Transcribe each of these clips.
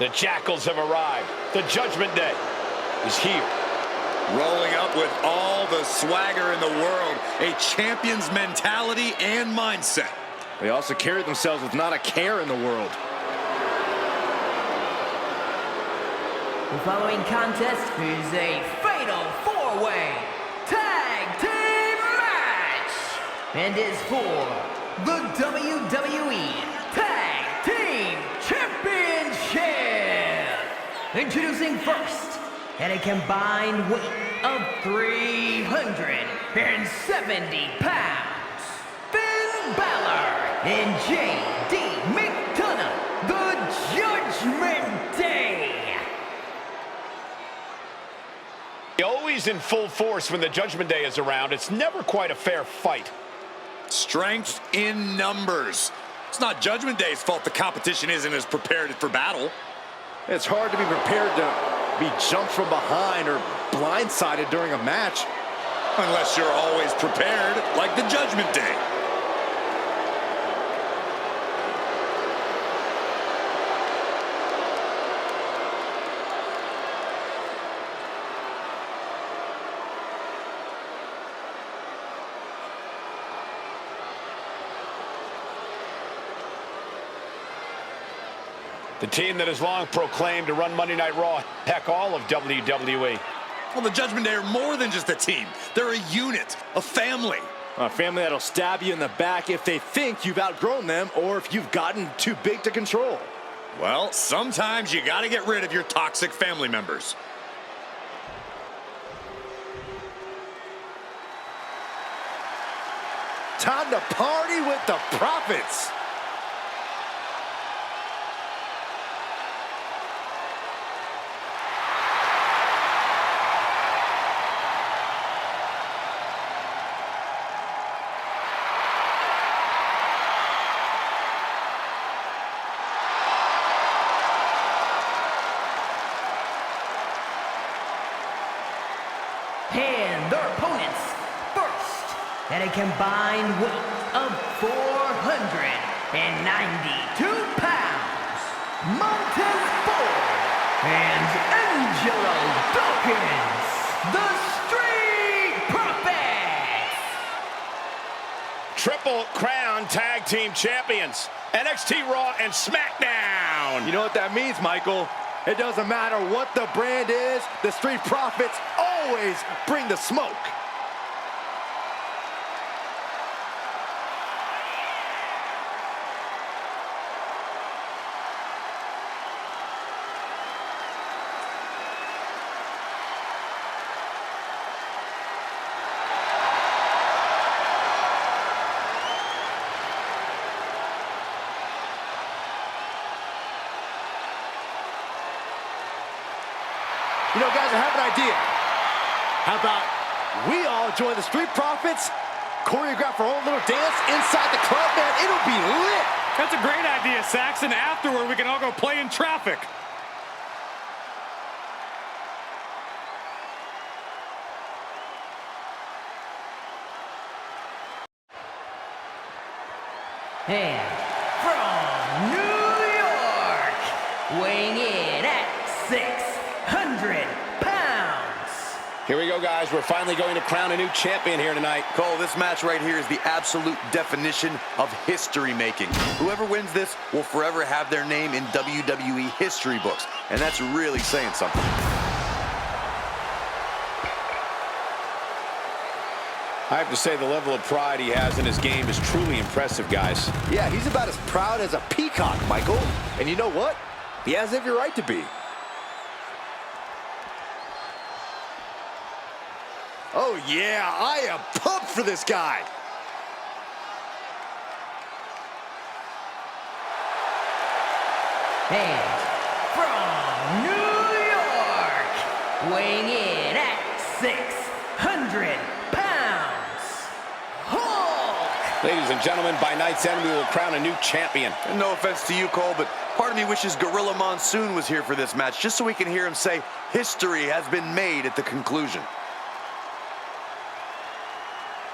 The Jackals have arrived. The Judgment Day is here. Rolling up with all the swagger in the world, a champion's mentality and mindset. They also carry themselves with not a care in the world. The following contest is a fatal four-way tag team match and is for the WWE Tag Team Championship. Introducing first, at a combined weight of 370 pounds, Finn Balor and J.D. McDonough, the Judgment Day. Always in full force when the Judgment Day is around. It's never quite a fair fight. Strength in numbers. It's not Judgment Day's fault the competition isn't as prepared for battle. It's hard to be prepared to be jumped from behind or blindsided during a match. Unless you're always prepared, like the Judgment Day. The team that has long proclaimed to run Monday Night Raw, heck, all of WWE. Well, the Judgment Day are more than just a team. They're a unit, a family. A family that'll stab you in the back if they think you've outgrown them or if you've gotten too big to control. Well, sometimes you gotta get rid of your toxic family members. Time to party with the Profits. And their opponents, first, at a combined weight of 492 pounds, Montez Ford and Angelo Dawkins, the Street Profits. Triple Crown Tag Team Champions, NXT Raw and SmackDown. You know what that means, Michael? It doesn't matter what the brand is, the Street Profits always bring the smoke. You know, guys, I have an idea. How about we all join the Street Profits, choreograph our own little dance inside the club, man? It'll be lit. That's a great idea, Saxon. Afterward, we can all go play in traffic. And from New York, weighing in at 600 pounds. Here we go, guys. We're finally going to crown a new champion here tonight. Cole, this match right here is the absolute definition of history making. Whoever wins this will forever have their name in WWE history books, and that's really saying something. I have to say the level of pride he has in his game is truly impressive, guys. Yeah, he's about as proud as a peacock, Michael. And you know what? He has every right to be. Oh, yeah, I am pumped for this guy. And from New York, weighing in at 600 pounds, Hulk! Ladies and gentlemen, by night's end, we will crown a new champion. And no offense to you, Cole, but part of me wishes Gorilla Monsoon was here for this match, just so we can hear him say, history has been made at the conclusion.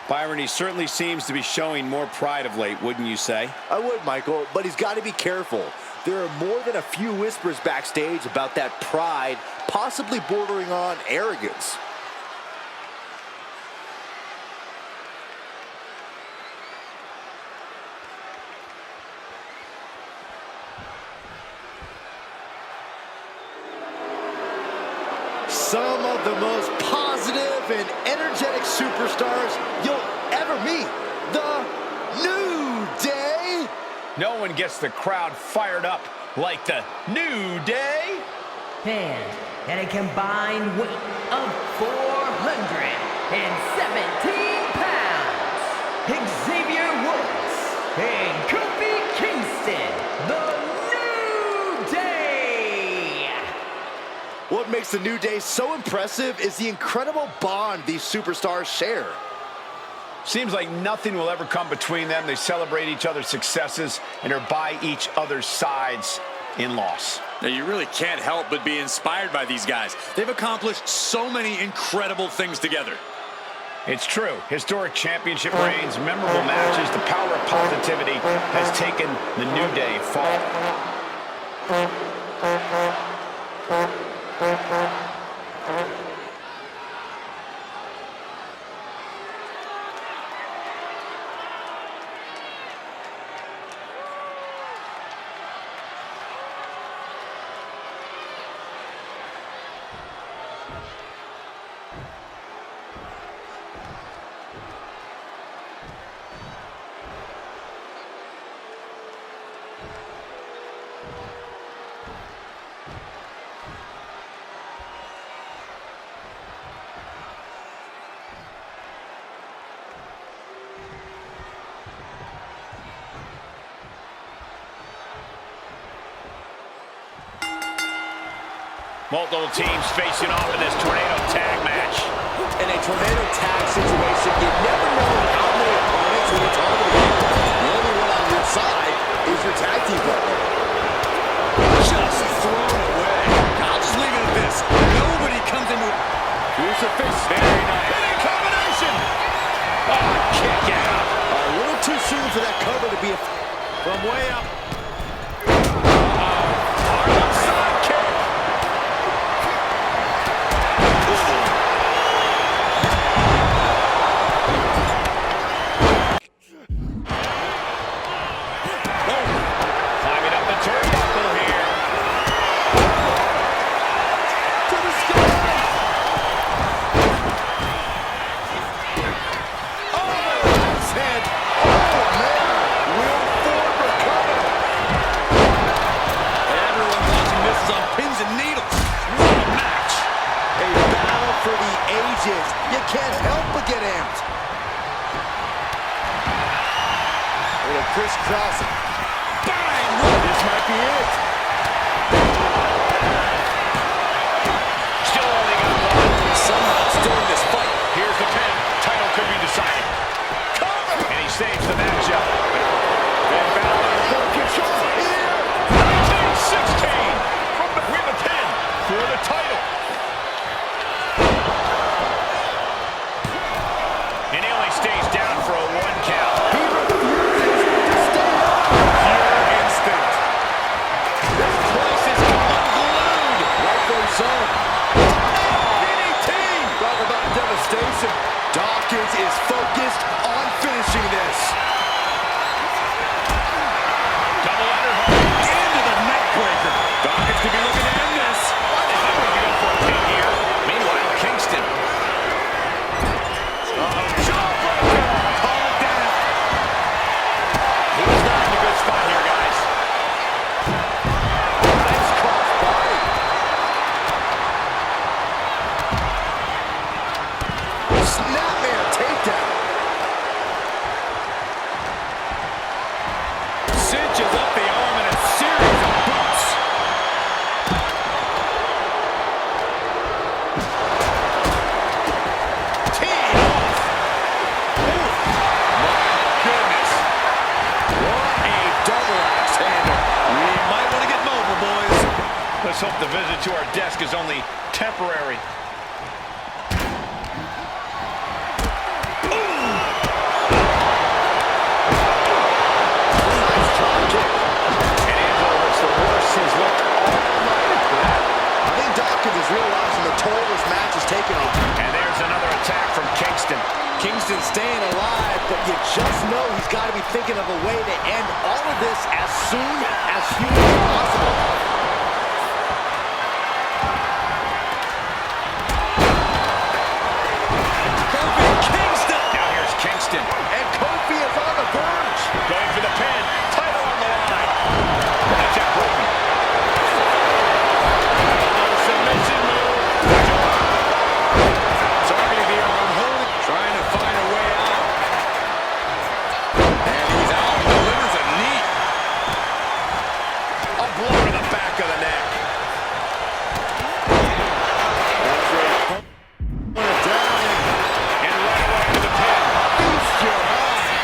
Byron, he certainly seems to be showing more pride of late, wouldn't you say? I would, Michael, but he's got to be careful. There are more than a few whispers backstage about that pride, possibly bordering on arrogance. Some of the most positive and energetic superstars you'll ever meet. The New Day. No one gets the crowd fired up like the New Day. And at a combined weight of 417 pounds, Xavier Woods and Kofi Kingston, the New Day. What makes the New Day so impressive is the incredible bond these superstars share. Seems like nothing will ever come between them. They celebrate each other's successes and are by each other's sides in loss. Now, you really can't help but be inspired by these guys. They've accomplished so many incredible things together. It's true. Historic championship reigns, memorable matches, the power of positivity has taken the New Day far. Multiple teams facing off in this tornado tag match. In a tornado tag situation, you never know how many opponents will be targeted. The only one on your side is your tag team partner. Just thrown away. I'll just leave it at this. Nobody comes into it. Crucifix. Very nice. Hitting combination. Oh, kick out. A little too soon for that cover to be From way up. You can't help but get amped. Little crisscross. Bang! This might be it. Still only got one. Somehow still in this fight. Here's the pin. Title could be decided. Cover! And he saves the matchup. And Balor in full control here. 19-16. With a pin for the title. And he only stays down for a 1 count. He refuses to stay up. Pure instinct. This place is unglued. Rightfully so. DDT. Talk about devastation. Dawkins is focused on finishing this. Double underhook. Into the neck breaker. Dawkins could be looking to end this. They might want to go for a pin here. Meanwhile, Kingston. Let's hope the visit to our desk is only temporary. And Angelo looks the this as soon as humanly possible. Now here's Kingston. And Kofi is on the verge. Going for the pin. Title on the line. That's it, broken. Submission move. Targeting the arm, holding, trying to find a way out. And he's out and delivers a knee. A blow to the back of the neck. And right away to the pin.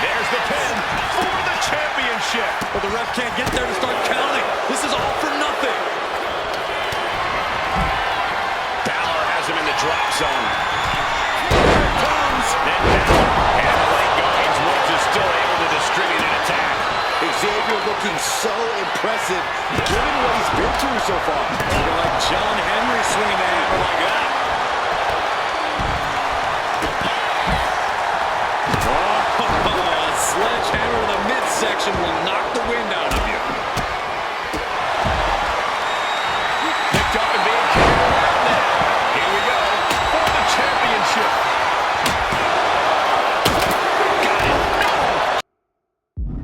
There's the pin for the championship. But the ref can't get there to start counting. This is all for nothing. Balor has him in the drop zone. Here it comes. Then Balor and the late goings Woods is still able to distribute an attack. Xavier looking so impressive, given what he's been through so far. Looking like John Henry swinging the hammer like that. Oh, a sledgehammer in the midsection will knock the wind out of you. Picked up and being carried around now. Here we go for the championship. Got it. No.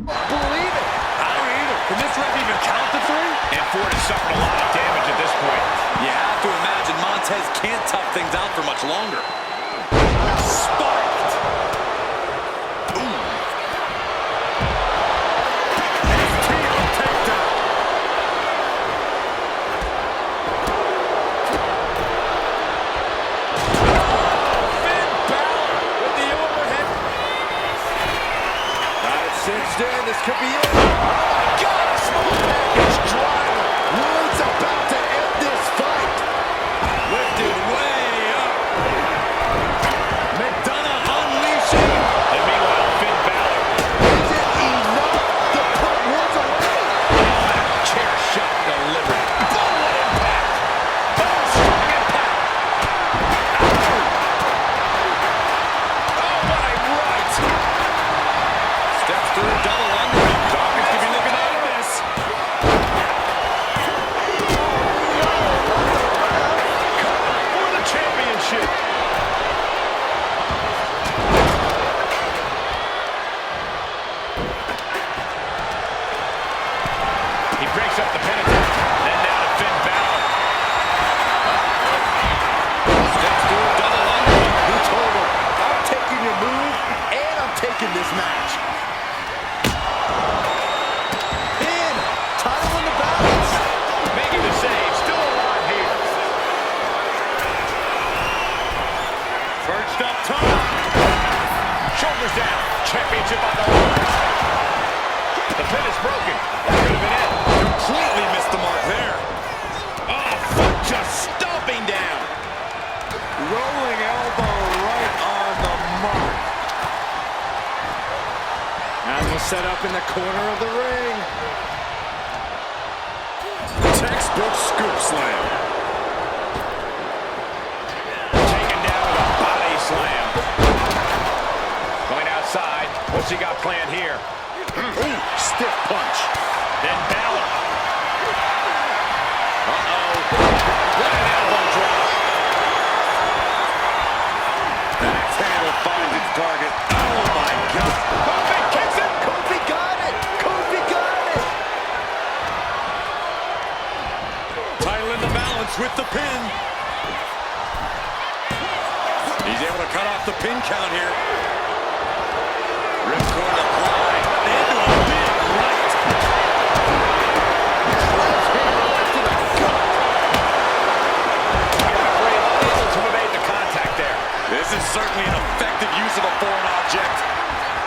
Believe it. I don't either. Can this ref even count to three? And Ford has suffered a lot of damage at this point. You have to imagine Montez can't tough things out for much longer. Spiked. This could be it. Oh my God, a small package driver. Woods about to end this fight. Lifted way up. McDonough unleashing. And meanwhile, Finn Balor. Is it enough to put Woods away? Chair shot delivered. Boom, what impact. Oh, strong impact. Oh, what a right. Steps through double under. Dawkins could be looking at this. For the championship. He breaks up the pin attempt. Then down to Finn Balor. Steps through double under. Who told him? I'm taking your move, and I'm taking this match. In. Title in the balance. Making the save. Still alive here. Perched up top. Shoulders down. Championship on the line. The pin is broken. That could have been it. Completely missed the mark there. Oh, foot just stomping down. Rolling elbow right on the mark. As we'll set up in the corner of the ring. Textbook scoop slam. Taken down with a body slam. Going outside. What's he got planned here? Ooh, stiff punch. Then Balor. Uh-oh. What an elbow drop. Axe handle finds its target. Oh my God. Kofi kicks it. Kofi got it. Kofi got it. Title in the balance with the pin. He's able to cut off the pin count here. Ripcord applied. Into a big right. To the gut. The referee unable to evade the contact there. This is certainly an effective use of a foreign object.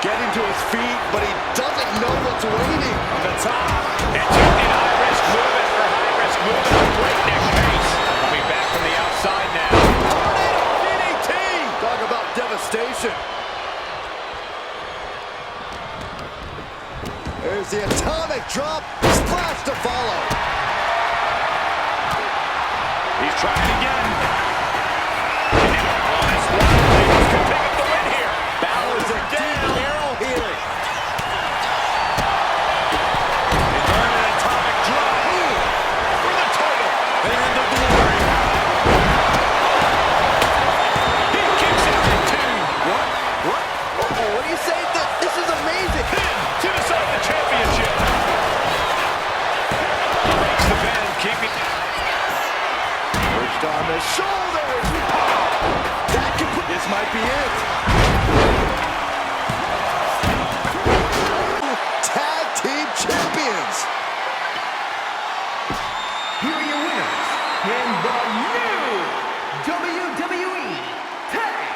Getting to his feet, but he doesn't know what's waiting. On the top. Attempting high-risk movement for high-risk movement at breakneck pace. Coming back from the outside now. DDT. Talk about devastation. There's the atomic drop. Splash to follow. He's trying again. This Wild Things could pick up the win here. Balor's a deep arrow healing. shoulders. That could put... This might be it. Tag team champions. Here are your winners in the new WWE Tag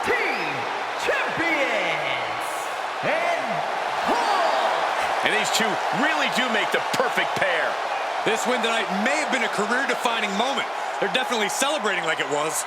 Team Champions. And Hulk. And these two really do make the perfect pair. This win tonight may have been a career-defining moment. They're definitely celebrating like it was.